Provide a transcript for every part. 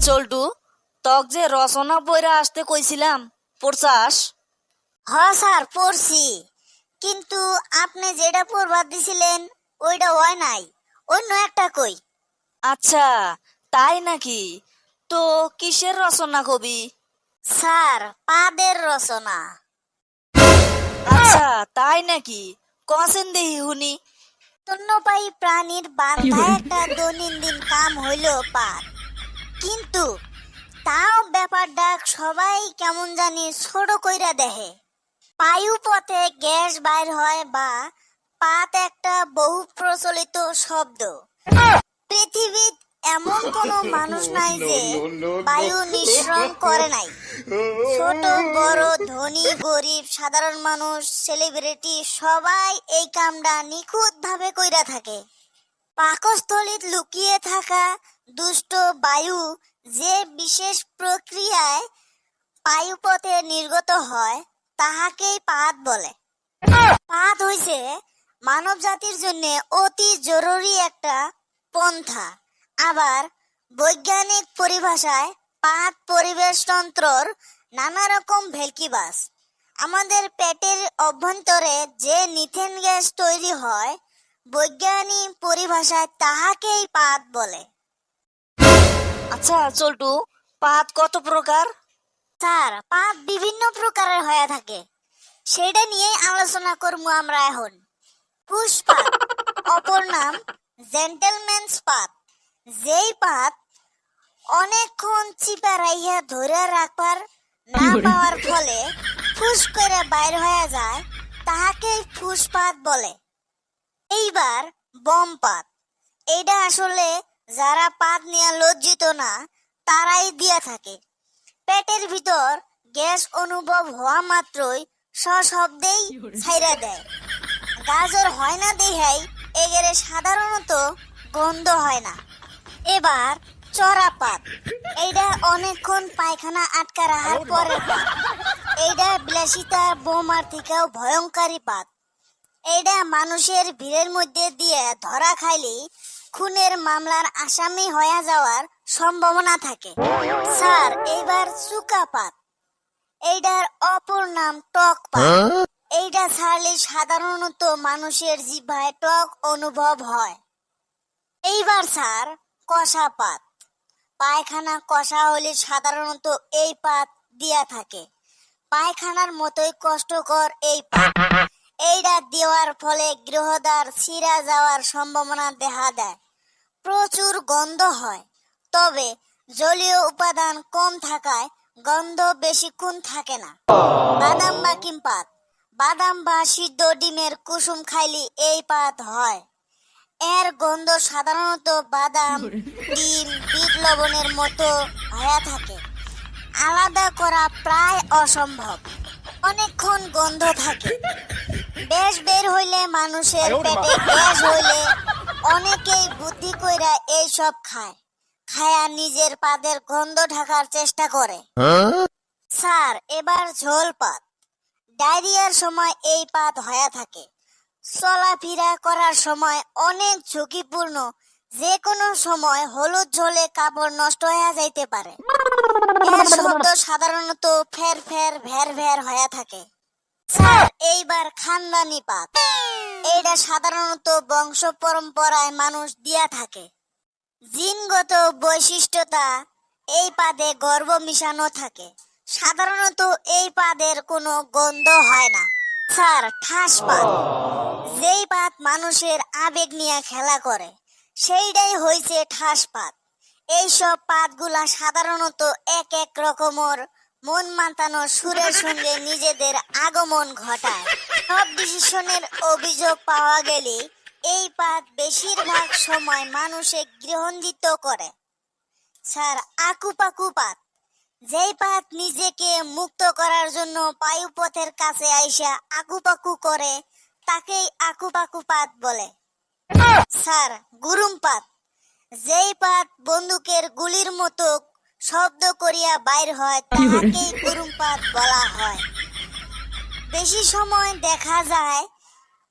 চল্টু, তক যে রচনা বইরা আসতে কইছিলাম, পড়ছাস? স্যার পড়ছি, কিন্তু আপনি যেটা পড়বার দিছিলেন ওইটা হয় নাই, অন্য একটা কই। আচ্ছা, তাই নাকি? তো কিসের রচনা কবি? স্যার পাদের রচনা। আচ্ছা, তাই নাকি? কছেন দেহি হুনি। স্তন্যপায়ী প্রাণীর বান্ধা একটা দৈনন্দিন কাম হইল পাদ, কিন্তু তাও ব্যাপারটা সবাই কেমন জানি ছোট কইরা দেহে। বায়ুপথে গ্যাস বাইর হয় বা পাত একটা বহু প্রচলিত শব্দ। পৃথিবীত এমন কোনো মানুষ নাই যে বায়ু নিঃসরণ করে নাই। ছোট বড় ধনী গরিব সাধারণ মানুষ সেলিব্রিটি সবাই এই কামটা নিখুঁত ভাবে কইরা থাকে। পাকস্থলীত লুকিয়ে থাকা দুষ্ট বায়ু যে বিশেষ প্রক্রিয়ায় বায়ুপথে নির্গত হয় তাহাকেই পাত বলে। পাত হইছে মানব জাতির জন্য অতি জরুরি একটা পন্থা। আবার বৈজ্ঞানিক পরিভাষায় পাত পরিবেশতন্ত্রর নানা রকম ভেলকিবাস। আমাদের পেটের অভ্যন্তরে যে মিথেন গ্যাস তৈরি হয়, বৈজ্ঞানিক পরিভাষায় তাহাকেই পাত বলে। আচ্ছা চল্টু, পাত কত প্রকার? স্যার পাত বিভিন্ন প্রকারের হয়ে থাকে, সেটা নিয়েই আলোচনা করবো আমরা এখন। পুষ্পাত, অপর নাম জেন্টেলম্যানস পাত। যেই পাত অনেকক্ষণ চিপা রাইয়া ধরে রাখবার না পাওয়ার ফলে ফুস করে বাইর হয়ে যায়, তাহাকেই ফুসপাত বলে। এইবার বম পাত, এইটা আসলে যারা পাত নিয়ে লজ্জিত না তারাই দিয়া থাকে। পেটের ভিতর গ্যাস অনুভব হওয়া মাত্রই সশব্দেই ছাইরা দেয়। গাজর হয় না দেখাই এগেরে সাধারণত গন্ধ হয় না। এবার চড়া পাত, এইটা অনেকক্ষণ পায়খানা আটকা রাখার পরের পাত। এইটা বিলাসিতার বোমার থেকেও ভয়ঙ্করী পাত। এইটা মানুষের ভিড়ের মধ্যে দিয়ে ধরা খাইলেই খুনের মামলার আসামি হয়ে যাওয়ার সম্ভাবনা থাকে। স্যার এইবার চুকা পাত, এইটার অপর নাম টক পাত। এইটা ছাড়লে সাধারণত মানুষের জিহ্বায় টক অনুভব হয়। এইবার স্যার কষা পাত, পায়খানা কষা হলে সাধারণত এই পাত দিয়া থাকে। পায়খানার মতোই কষ্টকর এই পাত। এইটা দেওয়ার ফলে গৃহদ্বার ছিঁড়া যাওয়ার সম্ভাবনা দেখা দেয়। প্রচুর গন্ধ হয়, তবে জলীয় উপাদান কম থাকায় গন্ধ বেশিক্ষণ থাকে না। বাদাম বা কিম পাত, বাদাম বা সিদ্ধ ডিমের কুসুম খাইলে এই পাত হয়। এর গন্ধ সাধারণত বাদাম, ডিম, বিট লবণের মতো হয়ে থাকে। আলাদা করা প্রায় অসম্ভব, অনেকক্ষণ গন্ধ থাকে। বেশ বের হইলে মানুষের পেটে গ্যাস হইলে অনেকেই বুদ্ধি কইরা এইসব খায়, খায়া নিজের পাদের গন্ধ ঢাকার চেষ্টা করে। স্যার এবার ঝোল পাত, ডায়রিয়ার সময় এই পাত হয়ে থাকে। চলাফেরা করার সময় অনেক ঝুঁকিপূর্ণ, যে কোনো সময় হলুদ ঝোলে কাপড় নষ্ট হয়ে যাইতে পারে। এর শব্দ সাধারণত ফের ফের ভের ভের হয়ে থাকে। স্যার এইবার খানদানি পাত, এইটা সাধারণত বংশ পরম্পরায় মানুষ দিয়া থাকে। জিনগত বৈশিষ্ট্যতা এই পাদে গর্ভ মিশানো থাকে। সাধারণত এই পাদের কোনো গন্ধ হয় না। স্যার ঠাস পাত, যেই পাত মানুষের আবেগ নিয়ে খেলা করে সেইটাই হইছে ঠাস পাত। এইসব পাতগুলা সাধারণত এক এক রকমের মন মাতানো সুরের সঙ্গে নিজেদের আগমন ঘটায়। সব ডিসিশনের অভিযোগ পাওয়া গেলে এই পাত বেশিরভাগ সময় মানুষে গৃহান্বিত করে। স্যার আকুপাকু পাত, যেই পাত নিজেকে মুক্ত করার জন্য বায়ুপথের কাছে আইসা আকুপাকু করে তাকেই আকুপাকু পাত বলে। স্যার গুরুম পাত, যেই পাত বন্দুকের গুলির মতো শব্দ করিয়া বাইর হয় তাহাকেই গুরুম পাত বলা হয়। বেশি সময় দেখা যায়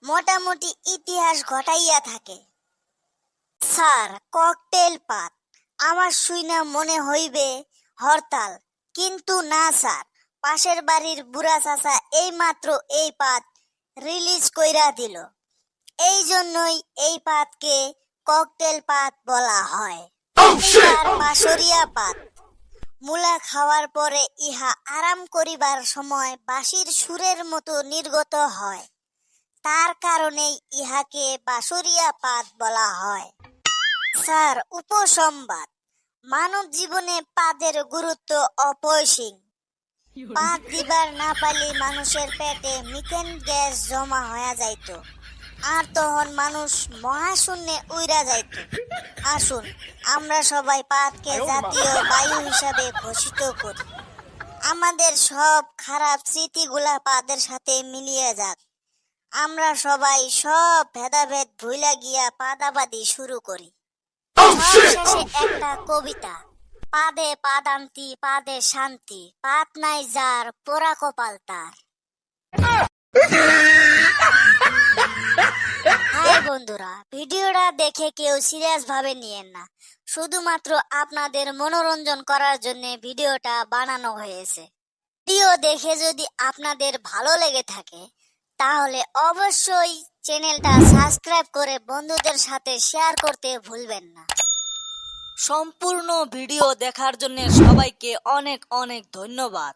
মোটামুটি ইতিহাস ঘটাইয়া থাকে। স্যার ককটেল পাত, আমার শুইনা মনে হইবে হরতাল, কিন্তু না স্যার, পাশের বাড়ির বুড়া চাচা এইমাত্র এই পাত রিলিজ কইরা দিল। এই জন্যই এই পাতকে ককটেল পাত বলা হয়। ইহার বাঁশরিয়া পাত। মূলা খাওয়ার পরে ইহা আরাম করিবার সময় বাঁশির সুরের মতো নির্গত হয়। তার কারণেই ইহাকে বাঁশরিয়া পাত বলা হয়। স্যার, উপসংবাদ, মানব জীবনে পাদের গুরুত্ব অপরিসীম। পাত দিবার না পারলে মানুষের পেটে মিথেন গ্যাস জমা হয়ে যাইত, আর তখন মানুষ মহাশূন্যে উইরা যাইত। আসুন আমরা সবাই পাতকে জাতীয় বায়ু হিসাবে ঘোষিত করি। আমাদের সব খারাপ স্মৃতিগুলা পাদের সাথে মিলিয়ে যাক। আমরা সবাই সব ভেদাভেদ ভুইলা গিয়া পাদাবাদি শুরু করি। সবশেষে একটা কবিতা। পাদে পাদান্তি পাদে শান্তি, পাত নাই যার পোড়া কপাল তার। হাই বন্ধুরা, ভিডিওটা দেখে কেউ সিরিয়াস ভাবে নিয়েন না, শুধুমাত্র আপনাদের মনোরঞ্জন করার জন্য ভিডিওটা বানানো হয়েছে। ভিডিও দেখে যদি আপনাদের ভালো লেগে থাকে তাহলে অবশ্যই চ্যানেলটা সাবস্ক্রাইব করে বন্ধুদের সাথে শেয়ার করতে ভুলবেন না। সম্পূর্ণ ভিডিও দেখার জন্য সবাইকে অনেক অনেক ধন্যবাদ।